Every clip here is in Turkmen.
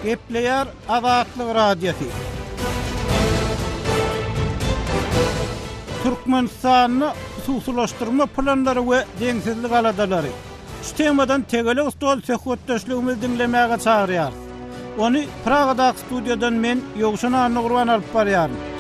Gepleyer Azatlyk Radiosu. Türkmenistanyny hususlaşdyrma planlary we deňsizlik aladalary. Şu temadan tegeli stol söhbetdeşligimizi dinlemäge çagyrýar. Onu Praga'daki studyodan men Ýogşan Arny Gurban alyp barýarym.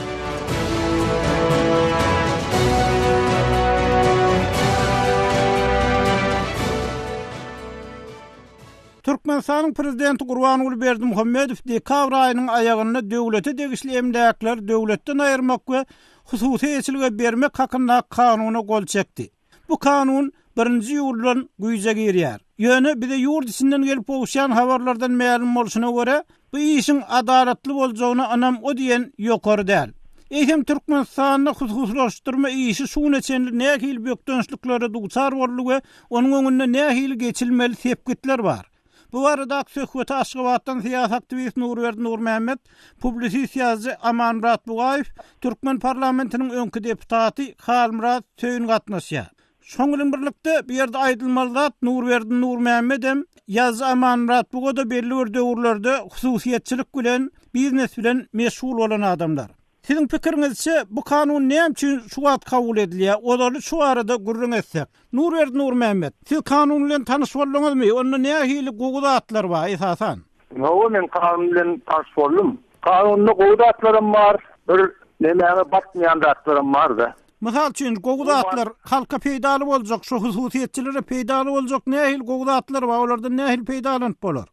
Türkmenistanyň prezidenti Gurbanuly Berdimuhammedow dekabr aýynyň aýagyna döwlete degişli emlaklar döwletden aýyrmak we hususy eçilge bermek hakynda kanuny gol çekdi. Bu kanun 1-nji ýyldan güýje girýär. Ýöne bize ýurt içinden gelip oňşan habarlardan ma'lum bolşuna görä, bu işin adaletli boljagyna anam o diýen ýokary däl. Eýsem Türkmenistanyny hususlaşdyrma işi şu neçenli nähil bökdönçliklere duçar boldy we onuň öňünde nähil geçilmeli sepgitler bar. Bu arada söhbeti Aşgabatdan siyasi aktivist Nurverdi Nurmehmet, publisiýaçy Amanmurat Bugaýew, Türkmen parlamentiniň öňkü deputaty Halmurat Söýün gatnaşýar. Şoňlyň birlikde bir ýerde aýdylmaly Nurverdi Nurmehmetem ýaz Amanmurat Bugaýda belli bir döwürlerde hususiýetçilik bilen, biznes bilen meşgul bolan adamlar. Sizin pikiriňizçe bu kanun näme üçin şu wagt kabul edilýär? Olary şu arada gurrun etsek. Nurverdi Nurmehmet, siz kanun bilen tanyş bolmaňyzmy? Onda nähili gowdatlar bar esasan? Men kanun bilen tanyş boldum. Kanunda gowdatlarym bar, bir näme batmaýan datlarym bar-da. Misal üçin gowdatlar halka peýdaly boljak, şu hususiýetçilere peýdaly boljak nähil gowdatlar bar, olardan nähil peýdalanyp bolar?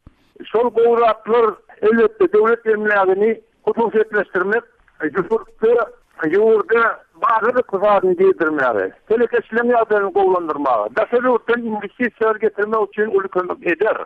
Şol gowdatlar elbetde döwlet emlagini hususiýetleşdirmek, yurda bazı kızaatını giydirmeleri, telekeşlem yadlarını kullandırmağı, dasarlıktan investisiyalar getirmek için ülkelik eder.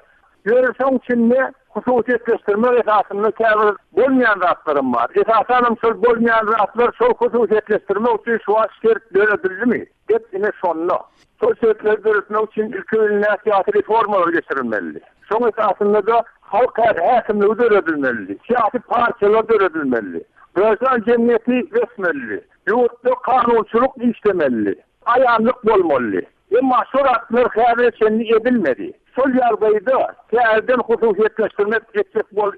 Yörüsen için ne? Hususiyetleştirme esasında kâbir bolmayan rahatlarım var. Esasanım sol bolmayan rahatlar sol hususiyetleştirme için şu an şerit dönebildi mi? Hepsine sonuna. Sol şeritleri dönetmek için ülke önüne siyasi reformalar geçirilmeli. Son esasında da halk hakimliği dönebilmeli. Siyasi parçalar dönebilmeli. Brazil cemiyeti resmeli. Yurtta kanunçuluk işlemeli. Ayanlık bolmalı. Ama şuratlar xäberçenli edilmedi. Sol ýardaýda kärden hususiyetleşdirmek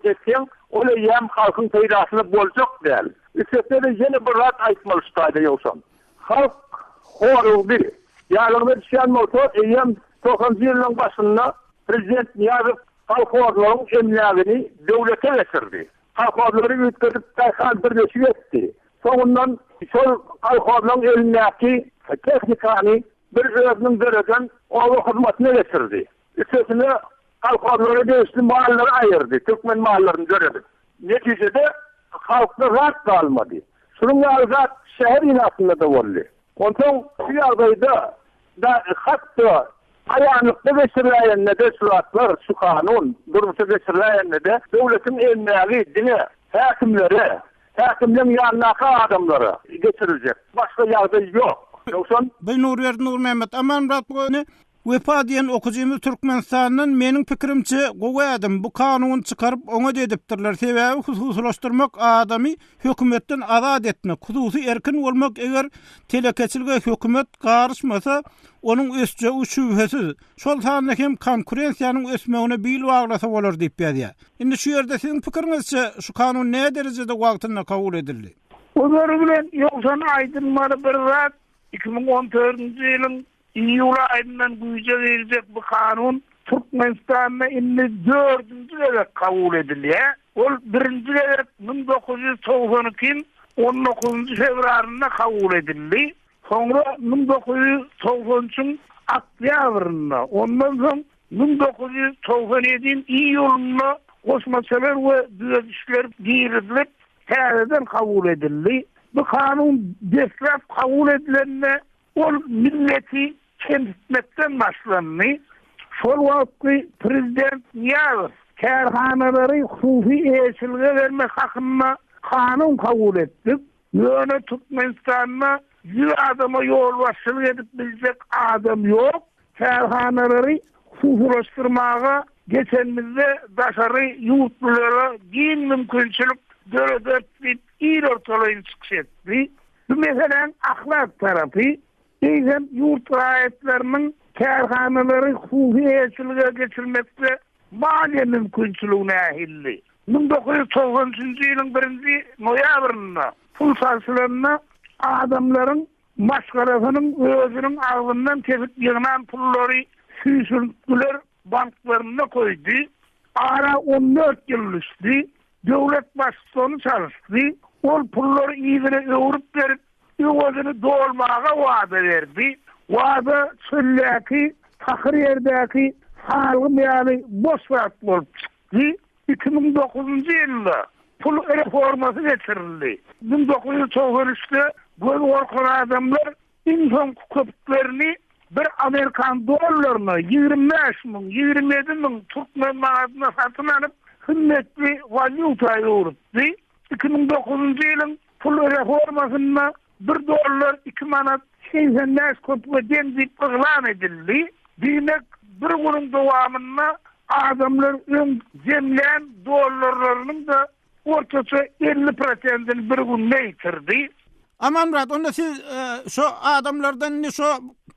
etsen, ola ýam halkyň peýdasyny boljak däl. Üstede ýene bir rat aýtmaly ştaýda ýoksan. Halk horuldy. Ýalygyny düşýän motor ýam 90-njy ýylyň başynda prezident Niýazow halk emlagini döwlete geçirdi. Halkları ütküdüp derhal birleşik etti. Sonundan sol halkların elindeki teknikani bir özünün dereden oğlu hizmetine getirdi. Üstesine halkları değişti mahalleleri ayırdı. Türkmen mahallelerini deredi. Neticede halkta rahat kalmadı. Şunun yazat şehir inatında da oldu. Ondan şu yardayda da hatta ayanlıkta geçirilen de suratlar, şu kanun, durumsa geçirilen de devletin elmeli dine, hakimlerin yanındaki adamları geçirilecek. Başka yardım yok. Yoksa... Ben Nurverdi Nurmehmet, Amanmurat Bugaýew wefa diýen okujymyz Türkmenistanyň meniň pikirimçe gowaýadym. Bu kanuny çykaryp oňa dedipdirler. Sebäbi hususlaşdyrmak adamy hökümetden azat etmek, hususy erkin bolmak eger telekeçilge hökümet garşmasa onun ösçe şübhesiz. Şol sanda hem konkurensiýanyň ösmegine bil baglasa bolar diýip ýa. Indi şu ýerde siziň pikiриňizçe şu kanun näme derejede wagtynda kabul edildi? Olary bilen ýoksan aýdylmaly bir zat 2014-nji ýylyň İyul ayından güýje girecek bu kanun Türkmenistan'da indi 4-nji gerek kabul edilýär. Ol 1-nji gerek 1992 19 fevrarynda kabul edildi. Sonra 1993 oktýabrynda, ondan soň 1997 iyulynda goşmaçalar we düzelişler girilip täzeden kabul edildi. Bu kanun desläp kabul edilende ol milleti kenditmekten başlandı. Şol wagtky prezident Niýazow kärhanalary hususy eşilge vermek hakynda kanun kabul etdi. Ýöne Türkmenistanda 100 adama ýol başçylyk edip biljek adam ýok. Kärhanalary hususlaşdyrmaga geçenmizde daşary ýurtlara giň mümkinçilik döredip ir ortalygy çykşetdi. Bu meselen ahlak tarapy. Eýsem ýurt raýatlarynyň kärhanalary hususy eşilge geçirmekde maliýe mümkinçiligine ähilli. 1990-njy ýylyň 1-nji noýabrynda pul saçylaryna adamlaryň maşgarasynyň özüniň agzyndan tepip ýygynan pullary süýsüldüler banklaryna koydy. Ara 14 ýyl geçdi. Döwlet başçysyny çalışdy. Ol pullary ýygyna öwrüp berip özüni dolmaga wada berdi. Wada çölläki fakir ýerdäki halgym boş wagt bolup çykdy. 2009-njy ýylda pul reformasy geçirildi. 1993-de göz gorkan adamlar insan köpüklerini bir Amerikan dollaryna 25.000-27.000 Türkmen manatyna satyn alyp himmetli valyuta ýurupdy. 2009-njy ýylyň pul reformasyna 1 dollar 2 manat 80 köpüge dendip ýylan edildi. Diýmek bir günüň dowamyna adamlar ön zemlen dollarlarynyň da ortaça 50%'ini bir gün neytirdi. Aman Murat, onda siz şu adamlardan ne şu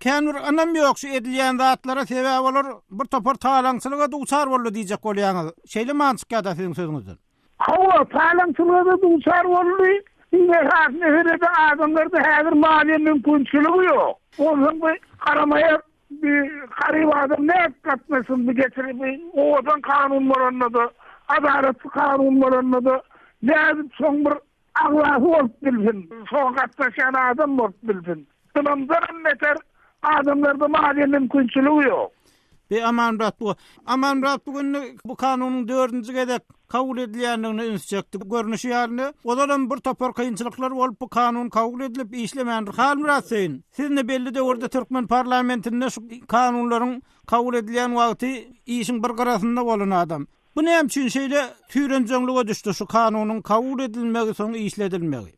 kenur anam ýoksa edilýän zatlara sebäp bolar, bir topar talaňçylyga duçar boldy diýjek bolýaňyz. Şeýle mançykda siziň sözüňizden. Hawa talaňçylyga duçar boldy. Ine hasneherde adamlarda häzir maliýe mümkinçiligi ýok. Onuň bu garamaýa bir garip adam ne katmasyn bu geçirip odan kanunlarynda da adaletli kanunlarynda da näzip soň bir aglasy bolup bilsin. Soň gatnaşan adam bolup bilsin. Tamamdan meter adamlarda maliýe mümkinçiligi ýok. Aman Murat bugün bu kanunyň 4-nji gedek kabul edilýändigini ünsjekdi. Görnüşi ýalyny olaram bir topar kynçylyklar bolup bu kanun kabul edilip işlemän hal Murat Seýin. Sizni belli de orada Türkmen parlamentinde şu kanunlaryň kabul edilýän wagty işiň bir garasynda bolan adam. Bu näme üçin şeýle türenjeňlige düşdi şu kanunyň kabul edilmegi soň işledilmegi?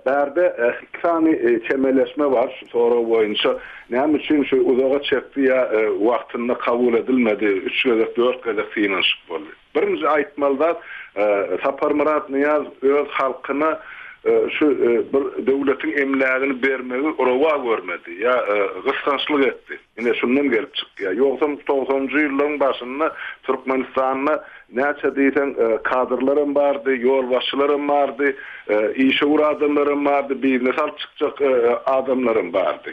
Berde ikisani çemeleşme var sonra boyunca näme üçin şu uzağa çekdi ya wagtynda kabul edilmedi 3 gözek 4 gözek finansyk boldy. Birinji aýtmalda Sapar Murat Niyaz öz halkyna şu bir döwletiň emlägini bermegi orowa görmedi ya gysgançlyk etdi. Ine şundan gelip çykdy ya. Ýogsa 90-njy ýyllaryň başynda Türkmenistanyň näçe diýsen kadrlarym bardy, ýol başçylarym bardy, işe adamlarym bardy, biznes alyp çykjak adamlarym bardy.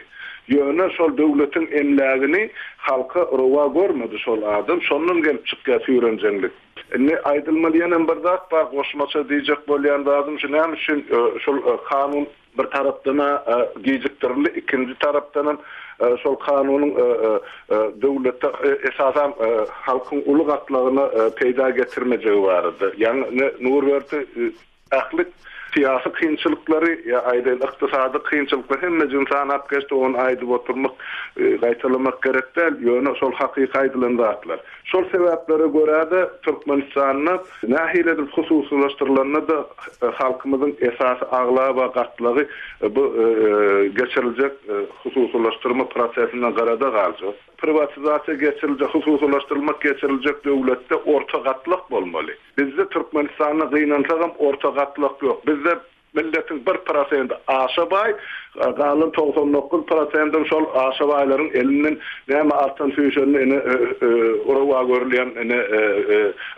Ýöne şol döwletiň emlägini halka orowa görmedi şol adam, şondan gelip çykýar ýörenjeňlik. Ne aýdylmalyň bir zat bar, goşmaça diýjek bolýan adam şu näme üçin şol kanun bir tarapdan gejikdirildi, ikinji tarapdan şol kanunyň döwletde esasan halkyň uly gatlaryny peýda getirmejegi bardy. Ýani nur berdi aklyk siyasi kynçylyklary ya aýdyn ykdysady kynçylyklar hemme jinsan apgeşdi onu aýdyp oturmak gaýtalamak gerek däl. Ýöne şol hakyky aýdylan zatlar. Şol sebeplere göre de Türkmenistanyň nähilede hususlaşdyrylanyna da halkymyzyň esasy agla we gatlygy bu geçiriljek hususlaşdyrma prosesinden garada galjak. Privatizasiýa geçiriljek, hususlaşdyrylmak geçiriljek döwletde orta gatlyk bolmaly. Bizde Türkmenistanyň gynançagam orta gatlyk ýok. Bizde milletin 1% aşabay, galan 99% şol aşabaylaryň elinden näme artan süýşenini orowa görülýän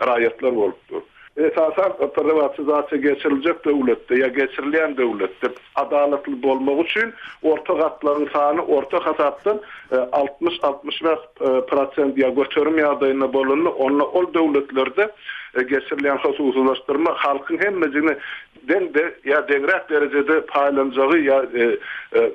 raýatlar bolupdyr. Esasan privatizasiýa geçiriljek döwletde ya geçirilýän döwletde adaletli bolmak üçin orta gatlaryň sany orta hasapdan 60-65% ya götürüm ýagdaýyna bolany, ol döwletlerde geçirilýän hususlaşdyrma halkyň hemmejini dende ya deňrek derejede paýlanjagy ya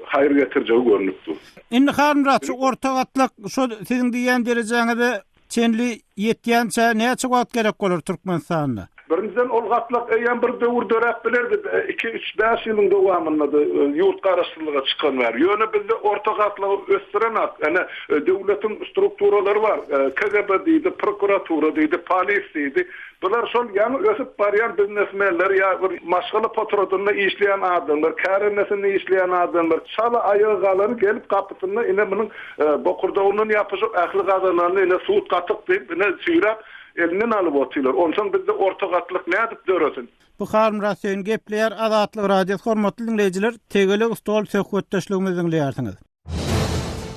haýır getirjegi görnükdir. Indi Murat, şu orta gatlyk şu siziň diýen derejeňizde çenli ýetýänçe näçe wagt gerek bolar Türkmenistanyna? Birinjiden ol gatlyk eýen bir döwür dörek bilerdi. 2-3-5 ýylyň dowamynda ýurt garaşdyrlyga çykan bar. Ýöne bizde orta gatlygy östüren ýani döwletiň strukturalary bar. KGB diýdi, prokuratura diýdi, polis diýdi. Bular şol ýani ösüp barýan biznesmenler ya bir maşgaly patronda işleýän adamlar, kärenesinde işleýän adamlar, çala aýagy galany gelip kapytyna ine munyň bokurdawyny ýapyjak ähli gazanlaryny ine suut gatyk diýip ine süýräp elinden alıp otylar. Ondan bizde orta gatlyk nädip döresin? Bu Murat Seýin gepleýär Azatlyk radiosu hormatly dinleýijiler, tegelik stol söhbetdeşligimizi dinleýärsiňiz.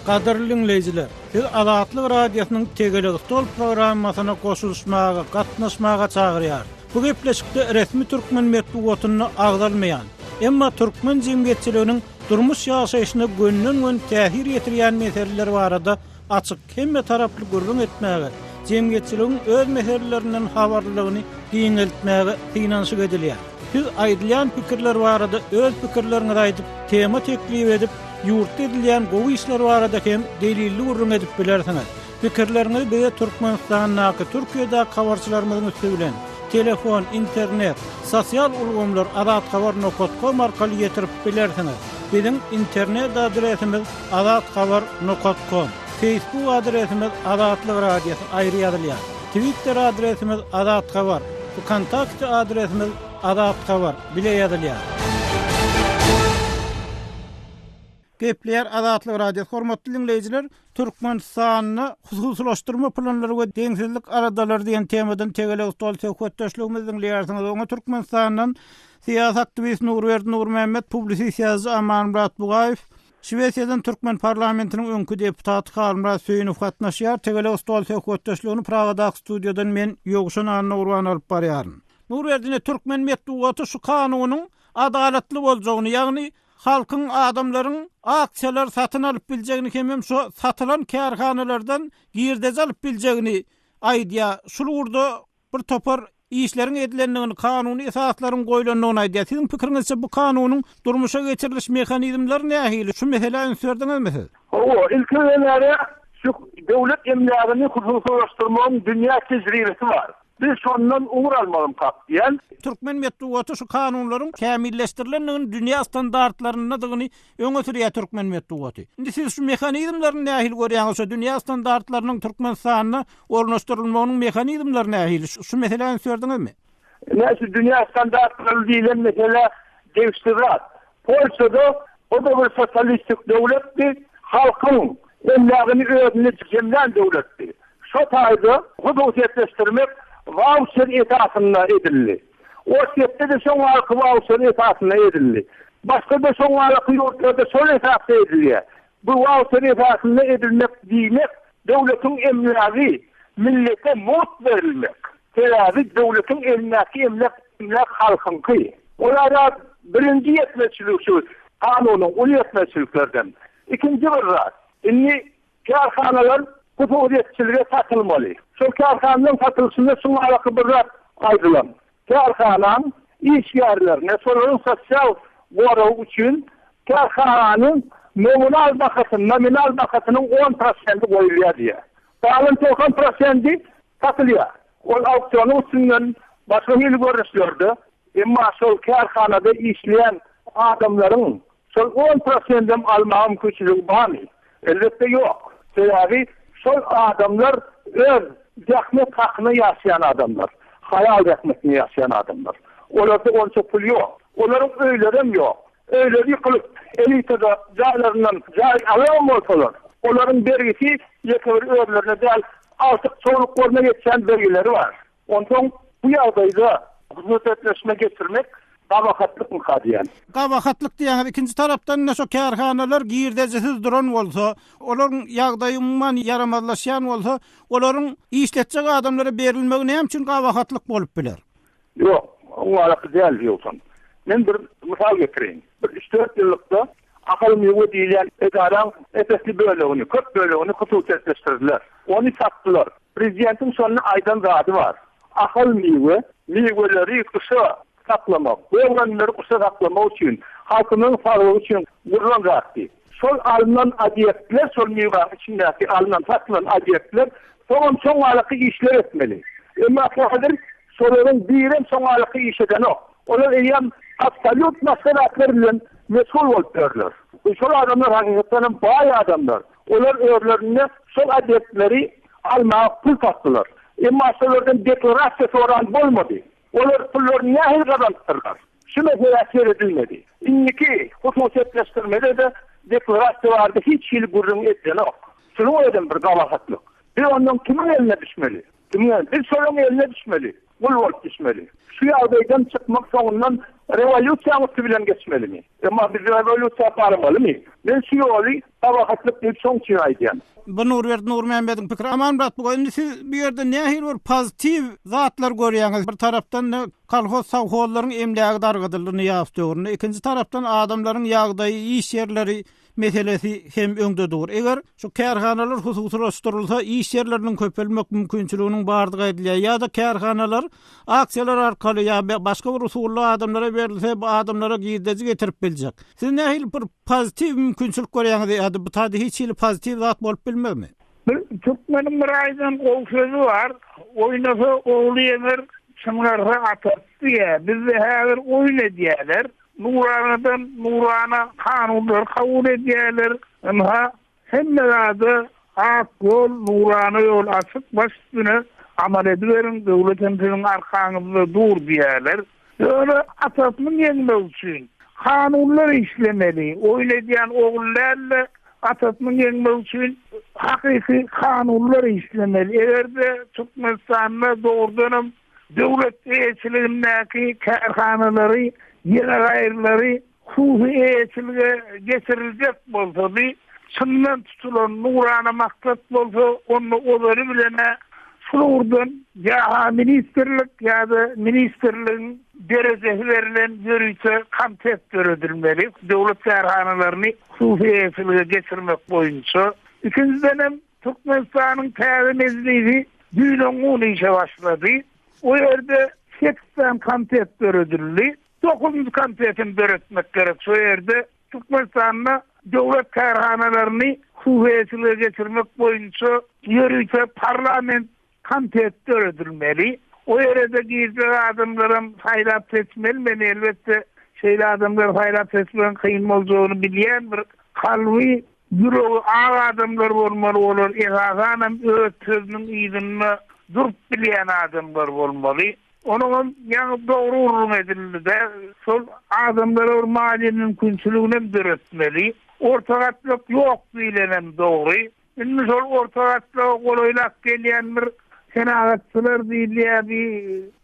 Qadarly dinleýijiler, siz Azatlyk radiosynyň tegelik stol programmasyna goşulmaga, gatnaşmaga çagyrýar. Bu gepleşikde resmi Türkmen medeniýetyny agdalmaýan, emma Türkmen jemgyýetçiliginiň durmuş ýaşaýyşyna gönnün täsir ýetirýän meseleler barada açyk hemme taraply gurrun etmäge, jemgyýetçiligiň öz meselelerinden habarlygyny giňeltmäge finansyk edilýär. Siz aýdylýan pikirler barada öz pikirleriňizi aýdyp, tema teklip edip, ýurtda edilýän gowy işler barada hem delilli gurrun edip bilersiňiz. Pikirlerinizi bize Türkmenistan'daki Türkiye'de habarçılarımızın üstü bilen telefon, internet, sosyal ulgamlar adatxabar.com arkaly getirip bilersiniz. Bizim internet adresimiz adatxabar.com, Facebook adresimiz Adatlyk Radiosu aýry ýazylýar. Twitter adresimiz adatxabar, kontakt adresimiz adatxabar bile ýazylýar. Gepler Adatlyk Radiosu hormatly dinleýijiler, Türkmenistanyny hususlaşdyrma planlary we deňsizlik aradalar diýen temadan tegele ustol söhbetdeşligimizi dinleýärsiňiz. Oňa Türkmenistanyň siýasat aktivist Nurberdi Nurmehmet, publisist ýazgy Aman Murat Bugaýew, Şwediýadan Türkmen parlamentiniň öňkü deputaty Halmurat Söýünow gatnaşýar. Tegele ustol söhbetdeşligini Pragadaky studiýadan men Ýogşan Anna Urban alyp barýaryn. Nurberdi Türkmen medeniýeti şu kanunyň adaletli boljagyny, ýagny halkyň adamlaryň aksiýalar satyn alyp biljegini hem şu satylan kärhanalardan girdej alyp biljegini aýdýa. Şurda bir topar işleriň edilendigini, kanuny esaslaryň goýulandygyny aýdýa. Siziň pikiriňizçe bu kanunyň durmuşa geçiriliş mehanizmleri nähili? Şu mesele söýerdiňizmi siz? Ilki şu döwlet emlagyny hususlaşdyrmagyň dünýä tejribesi var. Biz şondan umur almalım diýen. Türkmen medeniýeti şu kanunlaryň kämilleşdirilendigini, dünýä standartlaryna dygyny öňe sürýär Türkmen medeniýeti. Indi siz şu mehanizmlerini nähili görýäňiz? Şu dünýä standartlarynyň Türkmenistanyna ornaşdyrylmagynyň mehanizmleri nähili? Şu meseleni söýerdiňizmi? Näçe dünýä standartları diýilen mesele devştirat. Polşada o da bir sosyalistik döwletdi, halkyň emlagyny özüne jemlän döwletdi. Şu taýda hususiyetleşdirmek voucher etasına edildi. O şekilde de son halkı voucher etasına edildi. Başka da son halkı yurtlarda son etasına edildi. Bu voucher etasına edilmek demek, devletin emlaki millete mut verilmek. Terazi devletin emlak halkınkı. Olara birinci yetmeçilik şu, kanunun ulu yetmeçiliklerden. İkinci bir rat. İnni kârhanalar hususiyetçiliğe satılmalı. Şu kârhananın satılışında şuna alakalı bir rat ayrılan. Kârhananın iş yerlerine, sonranın sosyal varlığı için kârhananın nominal bakatının 10% koyuluyor diye. Dağılın 90% satılıyor. O auksyonun üstünden başka il görüşüyordu. Ama şu kârhanada işleyen adamların şu 10% alma mümkünçülüğü var mı? Elbette yok. Sebebi şu adamlar öz zahmet hakkını yaşayan adamlar. Hayal zahmetini yaşayan adamlar. Onlarda onca pul yok. Onların öylerim yok. Öyleri yıkılıp elitada caylarından cay alamam olsalar. Onların vergisi yekavır öğrelerine değil artık çoğunluk koruna geçen vergileri var. Ondan bu yağdayda hizmetleşme getirmek gabakatlyk mı kadiyen? Gabakatlyk diýen ikinci tarapdan näşe kärhanalar girdejisiz duran bolsa, olaryň ýagdaýy umman yaramazlaşýan bolsa, olaryň işletjek adamlara berilmegi näme üçin gabakatlyk bolup biler? Ýok, oňa ýaly ýoksan. Men bir misal getireyim. Bir 3-4 ýyllykda akal mewe diýilen edaran etesli bölegini, köp bölegini hususiyetleşdirdiler. Onu satdylar. Prezidentin şonu aýdan zady var. Akal meweleri kışa saklamak, bu organları kısa saklamak için, halkının sağlığı için vurulan zaten. Sol alınan adiyetler, sol meyve içindeki alınan saklanan adiyetler, son alıkı işler etmeli. Ama kadir, solların birim son alıkı iş eden o. Onlar eyyem absolut maskaratlarıyla mesul olduyorlar. Sol adamlar hakikaten bayi adamlar. Onlar örlerine sol adiyetleri almaya pul taktılar. Ama sollardan deklarasyası oran olmadı. Onlar pullarını nahil kazandırlar. Şu mesela seyredilmedi. İnniki hususiyetleştirmede de deklarasyalarda hiç il gurrun etken yok. Şunu o eden bir gavakatlık. Bir ondan kimin eline düşmeli? Bir sorun eline düşmeli. bulup düşmeli. Şu ýagdaýdan çykmak soňundan revolýusiýa bilen geçmelimi? Ama biz revolýusiýa barmalymy? Men şu ýoly tabakatlyk bir soň için aýdýan. Bu Nurmehmet'in pikri. Aman brat, bu indi siz bir yerde nähir bir pozitiv zatlar görýäňiz. Bir tarapdan kolhoz sowhollaryň emlägi dargydylygyny ýaşdyrýar. Ikinji tarapdan adamlaryň ýagdaýy, iş ýerleri meselesi hem öňde dur. Eger şu kärhanalar hususlaşdyrylsa, iş ýerleriniň köpelmek mümkinçiliginiň bardygy edilýär. Ýa-da kärhanalar aksiýalar arkaly ýa başga bir usulla adamlara berilse, bu adamlara giýdiji getirip biljek. Siz nähil bir pozitiv mümkinçilik görýäňiz ýa-da bu taýda hiç ýyly pozitiv zat bolup bilmezmi? Türkmenin bir aýdan ol sözü var. Oýnasa oğlu ýener, çymgarsa atatdy ýa. Bizde häzir oýun edýärler. Nuranadan nurana kanunlar kabul edýärler. Ama hemmede ak yol, nurana yol açık başüstüne amal ediverin, devletin arkanızda dur diýärler. Öyle atatmın ýeňmek üçin kanunlar işlemeli. Oýun edýän oğullarla atatmın ýeňmek üçin hakyky kanunlar işlemeli. Egerde Türkmenistan'da doğrudan devlet eýetçiligindäki kärhanalary ýene gaýrlary hukuky eýetçilige geçiriljek bolsa, çyndan tutulan nurana maksat bolsa, onu olary bilene şurdan ýa ministerlik ýa-da ministerligiň derejesi verilen ýörüýse kontek göredilmeli. Dowlat kärhanalaryny hukuky eýetçilige geçirmek boýunça. İkinciden hem Türkmenistanyň täze mezligi düýnüň işe başlady. O ýerde 80 kontek göredildi. 9. kontekini döretmek gerek. Şu yerde Türkmenistan'da devlet kärhanalaryny hukuky eýetçilige geçirmek boýunça ýörüýse parlament kontek döredilmeli. O yerde gizli adamlarım haýlap seçmeli. Men elbette şeýle adamlar haýlap seçmen kıyın boljagyny bilýän bir kalwy ýüregi ağ adamlar bolmaly bolar. Ehaganam öz sözüniň ýygyny durup bilýän adamlar bolmaly. Onun ýa dogry urun edildi de şol adamlar maliýenin mümkinçiligini döretmeli. Ortagatlyk ýok diýilenem dogry. Indi şol ortagatlyk golaýlap gelýän bir senagatçylar diýilýär,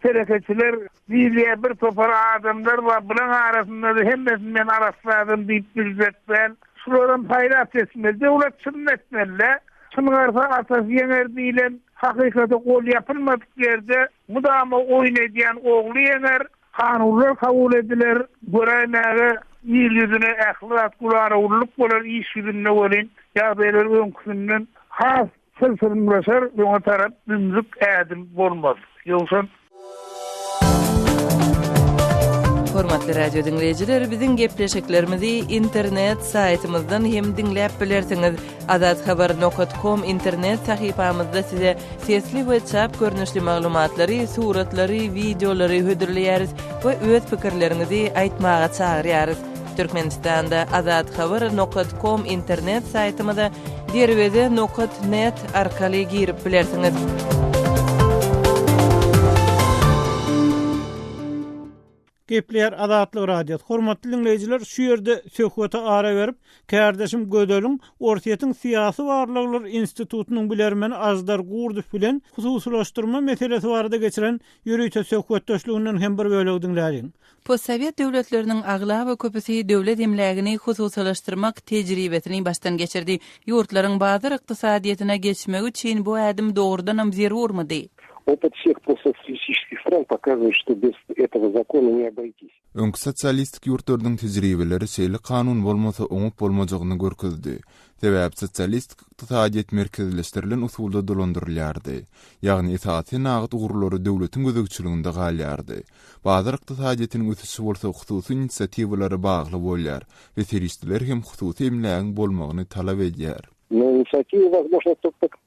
terekeçiler diýilýär, bir topar adamlar var. Bulan arasynda hemmesinden araşdyrdım diýip biljekler. Şuradan paýda etmeli, dowlat sünnetmeli. Çymgarsa asas ýeňer diýilen hakykata gol ýapylmadyk ýerde mudama oýun edýän ogly ýeňer, kanunlar kabul ediler, görenäge ýylyzyna ählat gulary urlup bolar, iş ýüzünde bolan ýagdaýlar öňkünden has sılsılmlaşar, ýa tarap dümlük ädim bolmaz. Ýoksa Hormatly radio dinleyijiler, biziň gepleşiklerimizi internet saytymyzdan hem dinläp bilersiňiz. azadhabar.com internet sahypamyzda size sesli we çap görnüşli maglumatlary, suratlary, videolary hödürleýäris we öz pikirlerinizi aýtmaga çagyrýarys. Türkmenistanda azadhabar.com internet saytymyza derwede.net arkaly girip bilersiňiz. Gepler Azatlyk radiosu. Hormatly dinleyijiler, şu ýerde söhbete ara berip, kärdeşim Gödeliň Ortaýatyň Syýasy Barlyklar Institutunyň bilermeni Ajdar Gurdup bilen hususlaşdyrma meselesi barada geçiren ýörüýte söhbetdeşliginden hem bir bölegi dinläýin. Postsovet döwletleriniň agla we köpüsi döwlet emlägini hususlaşdyrmak tejribesini baştan geçirdi. Ýurtlaryň bazar ykdysadyetine geçmek üçin bu adım dogrudan hem zerurmydy? Опыт всех постсоциалистических стран показывает, что без этого закона не обойтись. Öňkü sosialistik ýurtlaryň tejribeleri şeýle kanun bolmasa oňup bolmajagyny görkezdi. Sebäp sosialistik ykdysadyet merkezleşdirilen usulda dolandyrylýardy. Ýagny itaat nagat ugurlary döwletiň gözegçiliginde galýardy. Bazar ykdysadyetiniň ötüşi bolsa hususy inisiatiwalary bagly bolýar we teristler hem hususy emlägiň bolmagyny talap edýär. Но инициатива возможна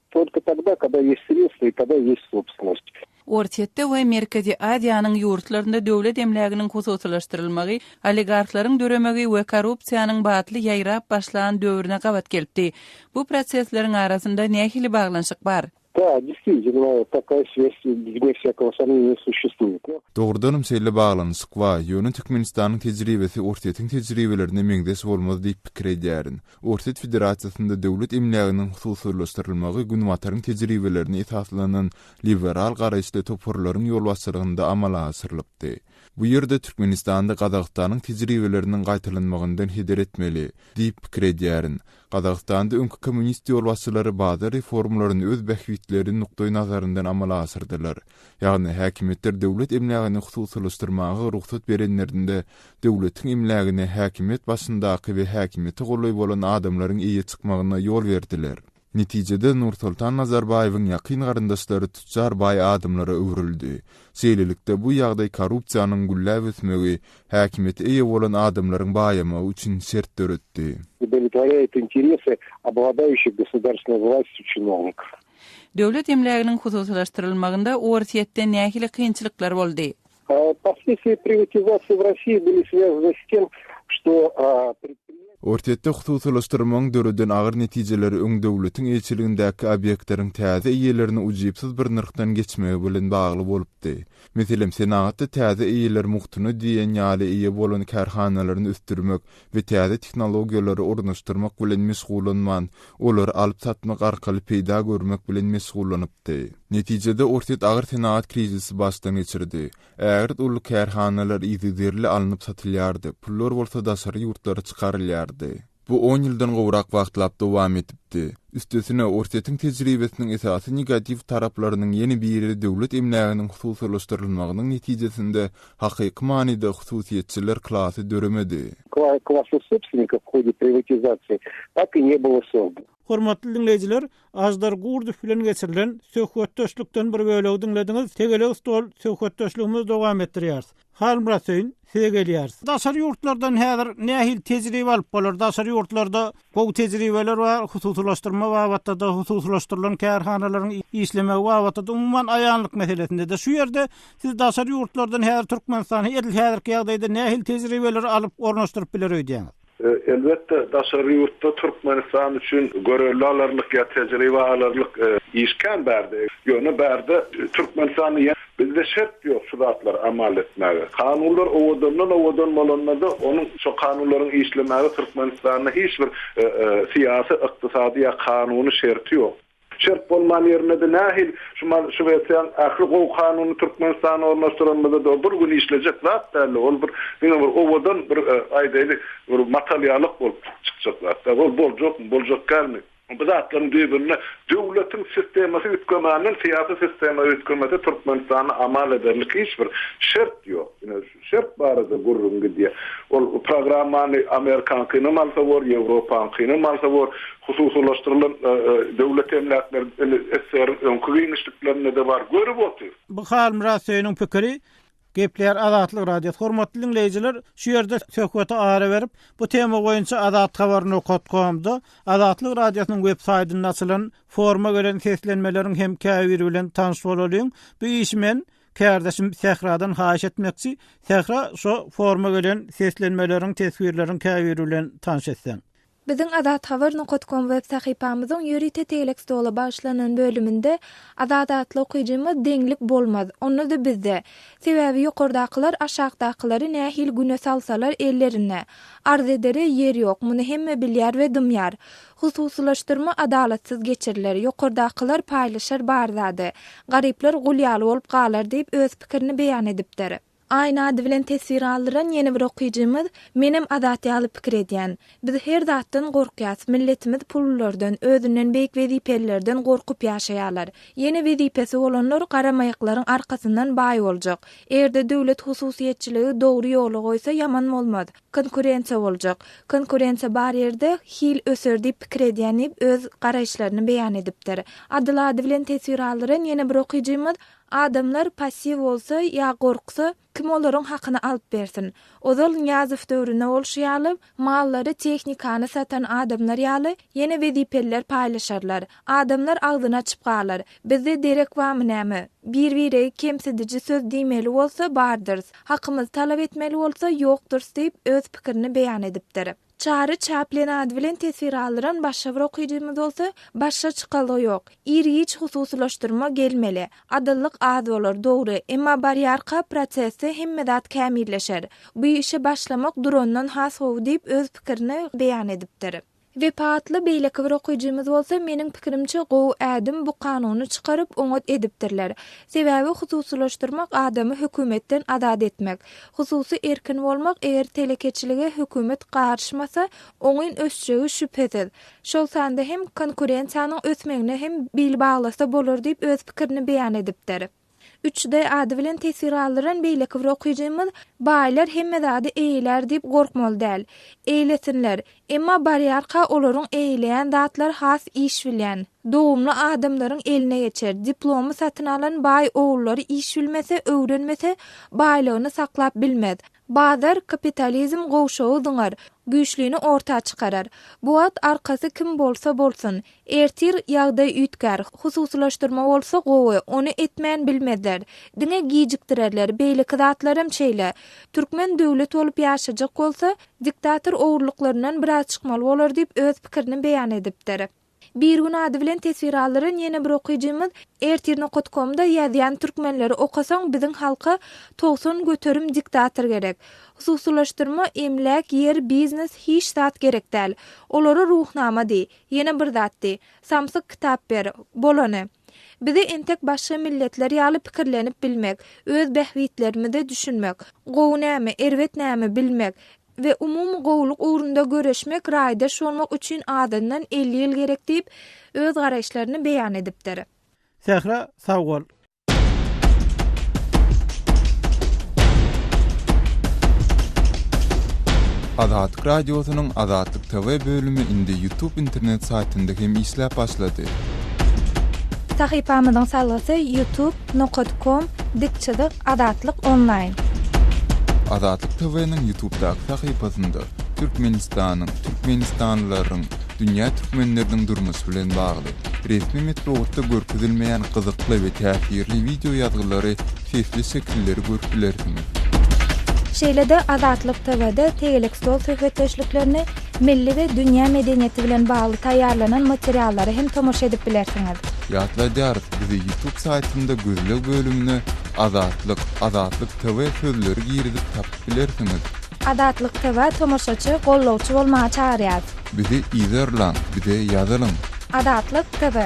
только тогда, когда есть средства и когда есть собственность. Ortaýatda we Merkezi Aziýanyň ýurtlarynda döwlet emläginiň hususlaşdyrylmagy, oligarklaryň döremegi we korrupsiýanyň batly ýaýrap başlan döwrüne gabat gelipdi. Bu prosesleriň arasynda nähili baglanşyk bar? Да, Да, действительно, такая связь вне всякого сомнения существует. Doğrudanım seýle baglanşyk we ýöne Türkmenistanyň tejribesi ortaýyň tejribelerine meňdes bolmaz diýip pikir edýärin. Ortaýy Federatsiýasynda döwlet emleginiň hususlaşdyrylmagy günwataryň tejribelerini esaslanan liberal garaýşly toparlaryň ýol başçylygynda amala asyrylypdy. Bu ýerde Türkmenistanda Qazaqstanyň tejribeleriniň gaýtalanmagyndan heder etmeli diýip pikir edýärin. Qazaqstanda öňkü kommunist ýol başçylary baza reformlaryny öz bähwitleri nukdaý nazaryndan amala asyrdylar. Ýagny häkimetler döwlet emlegini hususlaşdyrmagy ruhsat berenlerinde döwletiň emlegini häkimet başyndaky we häkimeti gollaý bolan adamlaryň eýe çykmagyna ýol berdiler. Netijede Nursultan Nazarbayewiň ýakyn garyndaşlary tutjar bay adamlara öwrüldi. Seýlelikde bu ýagdaý korrupsiýanyň gülläp ösmegi häkimeti eýe bolan adamlaryň baýamagy üçin şert döretdi. Удовлетворяет интересы обладающих государственной властью чиновников. Döwlet emleginiň hususlaşdyrylmagynda ortaýetde nähili kynçylyklar boldy. Последствия приватизации в России были связаны с тем, что Ortaýetde hususlaşdyrmagyň döreden agyr netijeleri öň döwletiň elçiligindäki obyektleriň täze eýelerini ujypsyz bir nyrkdan geçmegi bilen bagly bolupdy. Meselem Senatda täze eýeler muhtuny diýen ýaly eýe bolan karhanalaryny üstürmek we täze tehnologiýalary ornaşdyrmak bilen meşgulanman, olar alyp satmak arkaly peýda görmek bilen meşgulanypdy. Netijede ortaýet agyr senat krizisi başdan geçirdi. Äger ul karhanalar ýygyderli alınıp satylýardy, pullar bolsa daşary ýurtlara çykarylýardy. Bu 10 ýyldan gowrak wagtlap dowam etipdi. Üstesine ortaýetyň tejribesiniň esasy negativ taraplarynyň ýeni biri döwlet emleginiň hususlaşdyrylmagynyň netijesinde hakyky manyda hususiýetçiler klasy döremedi. Класса собственников в ходе приватизации так и не было создано. Hormatly dinleyijiler, ajdar Gurduf bilen geçirilen söhbetdeşlikden bir bölegi dinlediňiz. Tegele stol söhbetdeşligimiz dowam etdirýär. Halmrasyň segelýär. Daşary ýurtlardan häzir nähil tejribe alyp bolar? Daşary ýurtlarda bu tejribeler we hususlaşdyrma wagtda da hususlaşdyrylan kärhanalaryň işlemegi wagtda umman aýanlyk meselesinde de şu ýerde siz daşary ýurtlardan häzir Türkmenistany häzirki ýagdaýda nähil tejribeler alyp ornaşdyryp bilerýärdiňiz? Elbette daşary ýurtda Türkmenistan üçin görelli alarlyk ýa tejribe alarlyk işken berdi. Ýöne berdi. Türkmenistany bizde şert ýok şuratlar amal etmäge. Kanunlar owadan bolanmada onun şu kanunlaryň işlemegi Türkmenistanyň hiç bir siýasy, ykdysady ýa kanuny şerti ýok. Şert bolman ýerine de nähil şu wetýän ähli gow kanuny Türkmenistan ornaşdyrylmada da bir gün işlejek zat däl. Ol bir owadan bir aýdaýly bir materialyk bolup çykjak. Ol boljak gelmek. Bu zatlaryň diýibine döwletiň sistematy ütkemänden siýasy sistema ütkemede Türkmenistany amal ederlik hiç bir şert ýok. Şert barada gurrungy diýe. Ol programmany Amerikankyny malsa bor, Ýewropaňkyny malsa bor, hususlaşdyrylan döwlet emlakleri eser öňkü giňişliklerinde de bar görüp otur. Bu Halmrasyň pikiri Gepler Azatlyk radiosu hormatly dinleyijiler, şu ýerde söhbete ara berip bu tema boýunça Azat habaryny okutgamda Azatlyk radiosynyň web saýtyna açylan forma gören seslenmeleriň hem käbiri bilen tanış bolalım. Bu işmen kärdeşim Sehradan haýyş etmekçi. Sehra şu forma gören seslenmeleriň teswirleriň käbiri bilen tanış etsen. Bizim azathabar.com web sahypamyzyň ýöri tetelik stola başlanan bölüminde azatly okuyjymyz deňlik bolmaz. Onu da bizde. Sebäbi ýokardakylar aşagdakylary nähil güne salsalar ellerine. Arz ederi ýer ýok. Muny hemme bilýär we dymýar. Hususlaşdyrma adalatsyz geçiriler. Ýokardakylar paýlaşar barzady. Garyplar gulýaly bolup galar diýip öz pikirini beýan edipdir. Aynı adı bilen tesvir alıran yeni bir okuyucumuz menim azatı alıp pikir edýän. Biz her zatdan gorkýas, milletimiz pullardan, özünden beýik wezipellerden gorkup ýaşaýarlar. Yeni wezipesi bolanlar garamaýaklaryň arkasyndan baý boljak. Erde döwlet hususiýetçiligi dogry ýola goýsa ýaman bolmaz. Konkurensiýa boljak. Konkurensiýa bar ýerde hil öser diýip pikir edýän öz garaýşlaryny beýan edipdir. Adyl bilen tesvir alyran yeni bir okuyucumuz adamlar passiv bolsa ýa gorksa kim olaryň hakyny alyp bersin. Ozal ýazyp döwrüne bolşýaly, mallary, tehnikany satan adamlar ýaly yeni wezipeler paýlaşarlar. Adamlar agzyny açyp galar. Bizde derek wamy näme? Bir-biri kemsidici söz diýmeli bolsa bardyr. Hakymyzy talap etmeli bolsa ýokdur diýip öz pikirini beýan edipdir. Çary Chaplin ady bilen tesir alyran başga bir okuyjymyz bolsa, başga çykaly ýok. Iriç hususlaşdyrma gelmeli. Adyllyk az bolar, dogry. Emma barýarka prosesi hemmedat kämilleşer. Bu işe başlamak durondan has how diýip öz pikirini beýan edipdir. Ve paatly beýleki bir okuyjymyz bolsa, meniň pikirimçe gowy ädim bu kanuny çykaryp oňat edipdirler. Sebäbi hususlaşdyrmak adamy hökümetden azad etmek. Hususy erkin bolmak eger telekeçilige hökümet garşymasa, oňyn ösjegi şüphesiz. Şol sanda hem konkurensiýanyň ösmegine hem bil baglasa bolar diýip öz pikirini beýan edipdir. 3-de ady bilen tesir alyran beýleki bir okuyjymyz, baýlar hemmedady eýler diýip gorkmaly däl. Eýlesinler, emma barýarka olaryň eýleýän zatlar has iş bilýän, dowumly adamlaryň eline geçer. Diplomy satyn alan baý oğullary iş bilmese, öwrenmese, baýlygyny saklap bilmez. Bazar kapitalizm gowşagy dyňar, güýçlüni orta çykarar. Bu wagt arkasy kim bolsa bolsun, ertir ýagdaý üýtkär, hususlaşdyrma bolsa gowy, onu etmän bilmezler. Diňe gijikdirerler, beýleki zatlarym çeýle. Türkmen döwlet bolup ýaşajak bolsa, diktator owurluklaryndan biraz çykmaly bolar diýip öz pikirini beýan edipdir. Bir gün ady bilen tesir alyran ýene bir okuyjymyz ertirne.com'da ýazýan türkmenleri okasaň biziň halka 90 göterim diktator gerek. Hususlaşdyrma, emlek, yer, biznes hiç zat gerek däl. Olary ruhnama diýi, ýene bir zat diýi. Samsyk kitap ber, bolany. Bize entek başga milletler ýaly pikirlenip bilmek, öz behwitlerimizi düşünmek, gowy näme, erwet näme bilmek ve umum gowluk uğrunda göreşmek, raýdaş bolmak üçin adından 50 ýyl gerek diýip öz garaşlaryny beýan edipdir. Sähra sag bol. Azatlyk radiosynyň Azatlyk TV bölümi indi YouTube internet saytynda hem işläp başlady. Sahypamyzyň sallasy youtube.com/Azatlyk online. Azatlyk TV'niň YouTube'daky sahypasynda Türkmenistanyň, Türkmenistanlylaryň, dünýä türkmenleriniň durmuşy bilen bagly resmi metodda görkezilmeýän gyzykly we täsirli video ýazgylary, sesli şekilleri görüpilersiňiz. Şeýlede Azatlyk TV'de tegelik stol söhbetleşliklerini milli we dünýä medeniýeti bilen bagly taýýarlanan materiallary hem tomoşa edip bilersiňiz. Ýatlaýar, bizi YouTube saytynda gözlek bölümine Azatlyk TV sözleri girizip tapyp bilersiňiz. Azatlyk TV tomoşaçy, gollawçy bolmagy çağırýar. Bizi izlerlen, bize ýazalyn. Azatlyk TV.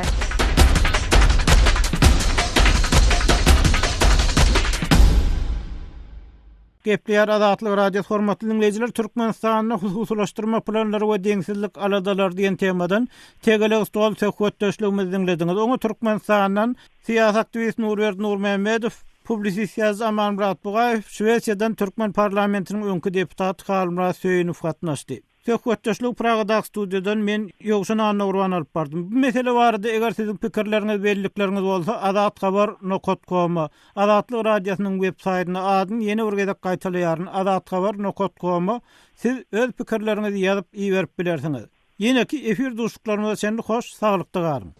Gepleýär Azatlyk radio formatly dinleýijiler, Türkmenistanyň hususlaşdyrma planlary we deňsizlik aladalar diýen temadan tegelik stol söhbetdeşligimizi dinlediňiz. Oňa Türkmenistanyň siýasat aktivisti Nurberdi Nurmehmedow, publisist ýazgy Amanmurat Bugaýew, Şwesiýadan Türkmen parlamentiniň öňkü deputaty Halymrat Söýünow gatnaşdy. Söhbetdeşlik Pragada studiýadan men Ýogşan Anna alyp bardym. Bu mesele barada eger siziň pikirleriniz, bellikleriniz bolsa, azatxabar.com, Azatlyk radiosynyň web saýtyna adyny ýene bir gezek gaýtalaýaryn azatxabar.com. Siz öz pikirlerinizi ýazyp iýerip bilersiňiz. Ýene-ki efir duşluklarymyza çenli hoş, saglykda galyň.